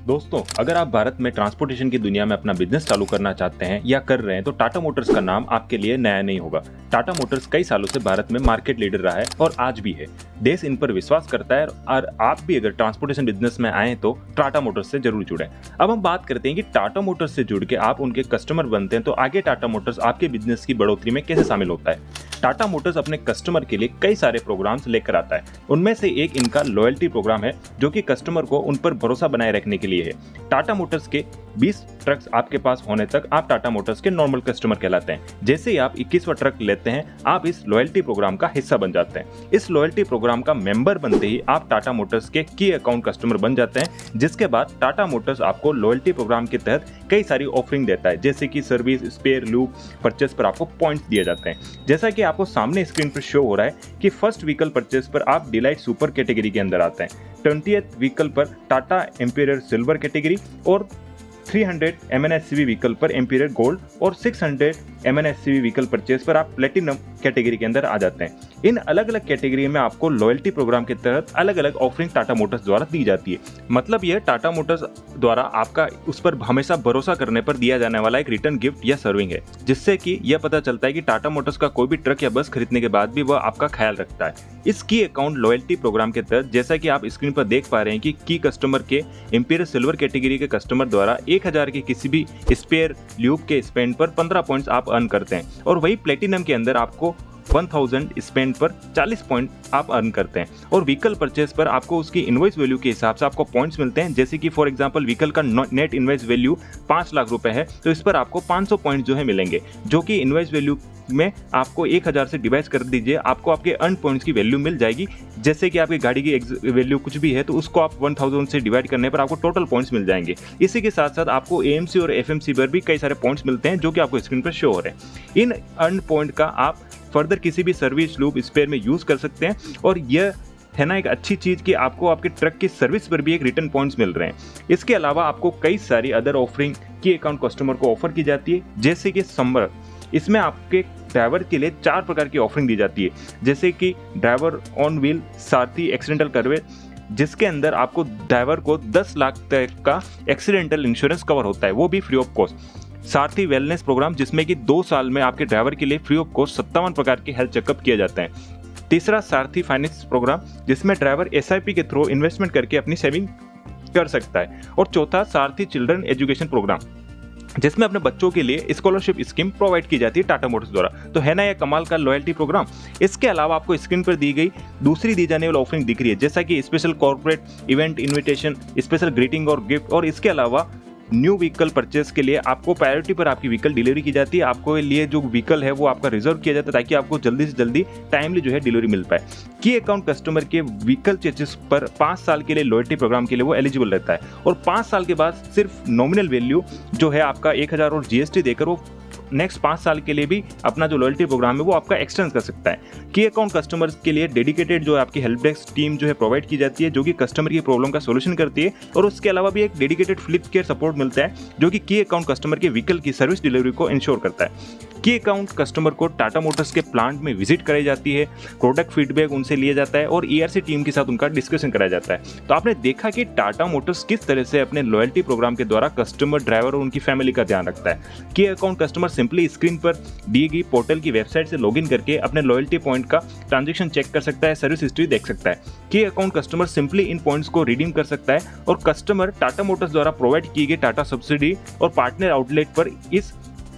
दोस्तों, अगर आप भारत में ट्रांसपोर्टेशन की दुनिया में अपना बिजनेस चालू करना चाहते हैं या कर रहे हैं तो टाटा मोटर्स का नाम आपके लिए नया नहीं होगा। टाटा मोटर्स कई सालों से भारत में मार्केट लीडर रहा है और आज भी है। देश इन पर विश्वास करता है और आप भी अगर ट्रांसपोर्टेशन बिजनेस में आए तो टाटा मोटर्स से जरूर जुड़ें। अब हम बात करते हैं कि टाटा मोटर्स से जुड़ के आप उनके कस्टमर बनते हैं तो आगे टाटा मोटर्स आपके बिजनेस की बढ़ोतरी में कैसे शामिल होता है। टाटा मोटर्स अपने कस्टमर के लिए कई सारे प्रोग्राम्स लेकर आता है। उनमें से एक इनका लॉयल्टी प्रोग्राम है जो कि कस्टमर को उन पर भरोसा बनाए रखने के लिए है। टाटा मोटर्स के 20 ट्रक्स आपके पास होने तक आप टाटा मोटर्स के नॉर्मल कस्टमर कहलाते हैं। जैसे ही आप 21वां ट्रक लेते हैं आप इस लॉयल्टी प्रोग्राम का हिस्सा बन जाते हैं। इस लॉयल्टी प्रोग्राम का मेंबर बनते ही आप टाटा मोटर्स के की अकाउंट कस्टमर बन जाते हैं, जिसके बाद टाटा मोटर्स आपको लॉयल्टी प्रोग्राम के तहत कई सारी ऑफरिंग देता है, जैसे कि सर्विस, स्पेयर, लूप, परचेस पर आपको पॉइंट्स दिए जाते हैं। जैसा कि आपको सामने स्क्रीन पर शो हो रहा है कि फर्स्ट व्हीकल परचेस पर आप डिलाइट सुपर कैटेगरी के अंदर आते हैं, 20th व्हीकल पर टाटा एम्पियर सिल्वर कैटेगरी और 300 MNHCV व्हीकल पर एम्पियर गोल्ड और 600 MNHCV व्हीकल परचेस पर आप प्लेटिनम कैटेगरी के अंदर आ जाते हैं। इन अलग अलग कैटेगरी में आपको लॉयल्टी प्रोग्राम के तहत अलग अलग ऑफरिंग टाटा मोटर्स द्वारा दी जाती है। मतलब यह टाटा मोटर्स द्वारा आपका उस पर हमेशा भरोसा करने पर दिया जाने वाला एक रिटर्न गिफ्ट या सर्विंग है, जिससे कि यह पता चलता है कि टाटा मोटर्स का कोई भी ट्रक या बस खरीदने के बाद भी वह आपका ख्याल रखता है। इस की अकाउंट लॉयल्टी प्रोग्राम के तहत जैसा कि आप स्क्रीन पर देख पा रहे हैं कि की कस्टमर के एम्पियर सिल्वर कैटेगरी के कस्टमर द्वारा 1000 के किसी भी स्पेयर ल्यूब के स्पेंड पर 15 पॉइंट्स आप अर्न करते हैं और वही प्लेटिनम के अंदर आपको 1000 स्पेंड पर 40 पॉइंट आप अर्न करते हैं और व्हीकल परचेस पर आपको उसकी इनवॉइस वैल्यू के हिसाब से आपको पॉइंट्स मिलते हैं। जैसे कि फॉर एग्जांपल व्हीकल का नेट इनवॉइस वैल्यू 5 लाख रुपए है तो इस पर आपको 500 पॉइंट जो है मिलेंगे, जो कि इनवॉइस वैल्यू में आपको 1000 से डिवाइड कर दीजिए, आपको आपके अर्न पॉइंट्स की वैल्यू मिल जाएगी। जैसे कि आपकी गाड़ी की वैल्यू कुछ भी है तो उसको आप 1000 से डिवाइड करने पर आपको टोटल पॉइंट्स मिल जाएंगे। इसी के साथ साथ आपको AMC और FMC पर भी कई सारे पॉइंट्स मिलते हैं जो कि आपको स्क्रीन पर शो हो रहे हैं। इन अर्न पॉइंट का आप फर्दर किसी भी सर्विस, लूप, स्पेयर में यूज कर सकते हैं और यह है ना एक अच्छी चीज कि आपको आपके ट्रक की सर्विस पर भी एक रिटर्न पॉइंट्स मिल रहे हैं। इसके अलावा आपको कई सारी अदर ऑफरिंग की अकाउंट कस्टमर को ऑफर की जाती है, जैसे कि संबर। इसमें आपके ड्राइवर के लिए 4 प्रकार की ऑफरिंग दी जाती है, जैसे कि driver on wheel Sarathi accidental coverage, जिसके अंदर आपको ड्राइवर को 10 लाख तक का एक्सीडेंटल इंश्योरेंस कवर होता है, वो भी free of cost. Sarathi wellness programme, जिसमें कि 2 साल में आपके ड्राइवर के लिए फ्री ऑफ कॉस्ट 57 प्रकार के हेल्थ चेकअप किए जाते हैं। तीसरा सारथी फाइनेंस प्रोग्राम, जिसमें ड्राइवर SIP के थ्रू इन्वेस्टमेंट करके अपनी सेविंग कर सकता है। और चौथा सारथी चिल्ड्रन एजुकेशन प्रोग्राम, जिसमें अपने बच्चों के लिए स्कॉलरशिप स्कीम प्रोवाइड की जाती है टाटा मोटर्स द्वारा। तो है ना यह कमाल का लॉयल्टी प्रोग्राम। इसके अलावा आपको स्क्रीन पर दी गई दूसरी दी जाने वाली ऑफरिंग दिख रही है, जैसा कि special corporate event invitation, special greeting और गिफ्ट। और इसके अलावा न्यू व्हीकल परचेस के लिए आपको प्रायोरिटी पर आपकी व्हीकल डिलीवरी की जाती है। आपको लिए जो व्हीकल है वो आपका रिजर्व किया जाता है ताकि आपको जल्दी से जल्दी टाइमली जो है डिलीवरी मिल पाए। की अकाउंट कस्टमर के व्हीकल चेंजेस पर 5 साल के लिए लॉयल्टी प्रोग्राम के लिए वो एलिजिबल रहता है और 5 साल के बाद सिर्फ नॉमिनल वैल्यू जो है आपका 1000 और GST देकर वो नेक्स्ट 5 साल के लिए भी अपना जो लॉयल्टी प्रोग्राम है वो आपका एक्सटेंड कर सकता है। की अकाउंट कस्टमर्स के लिए डेडिकेटेड जो आपकी हेल्प डेस्क टीम जो है प्रोवाइड की जाती है, जो कि कस्टमर की प्रॉब्लम का सॉल्यूशन करती है। और उसके अलावा भी एक डेडिकेटेड फ्लिप केयर सपोर्ट मिलता है, जो कि की अकाउंट कस्टमर के व्हीकल की सर्विस डिलीवरी को इंश्योर करता है। की अकाउंट कस्टमर को टाटा मोटर्स के प्लांट में विजिट कराई जाती है, प्रोडक्ट फीडबैक उनसे लिया जाता है और ERC टीम के साथ उनका डिस्कशन कराया जाता है। तो आपने देखा कि टाटा मोटर्स किस तरह से अपने लॉयल्टी प्रोग्राम के द्वारा कस्टमर, ड्राइवर और उनकी फैमिली का ध्यान रखता है। की अकाउंट कस्टमर सिंपली स्क्रीन पर दी गई पोर्टल की वेबसाइट से लॉगिन करके अपने लॉयल्टी पॉइंट का ट्रांजैक्शन चेक कर सकता है, सर्विस हिस्ट्री देख सकता है। की account customer simply in points को रिडीम कर सकता है और कस्टमर टाटा मोटर्स द्वारा प्रोवाइड की गई टाटा सब्सिडी और पार्टनर आउटलेट पर इस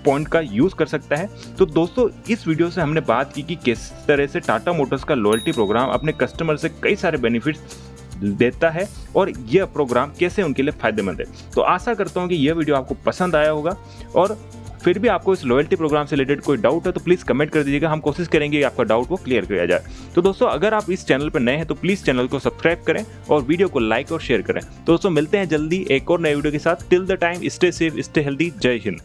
पॉइंट का यूज कर सकता है। तो दोस्तों, इस वीडियो से हमने बात की कि किस तरह से टाटा मोटर्स का लॉयल्टी प्रोग्राम अपने कस्टमर से कई सारे बेनिफिट्स देता है और यह प्रोग्राम कैसे उनके लिए फायदेमंद है। तो आशा करता हूं कि यह वीडियो आपको पसंद आया होगा और फिर भी आपको इस लॉयल्टी प्रोग्राम से रिलेटेड कोई डाउट है तो प्लीज़ कमेंट कर दीजिएगा, हम कोशिश करेंगे कि आपका डाउट को क्लियर किया जाए। तो दोस्तों, अगर आप इस चैनल पर नए हैं तो प्लीज़ चैनल को सब्सक्राइब करें और वीडियो को लाइक और शेयर करें। तो दोस्तों, मिलते हैं जल्दी एक और नए वीडियो के साथ। Till the time, stay safe, stay healthy. जय हिंद।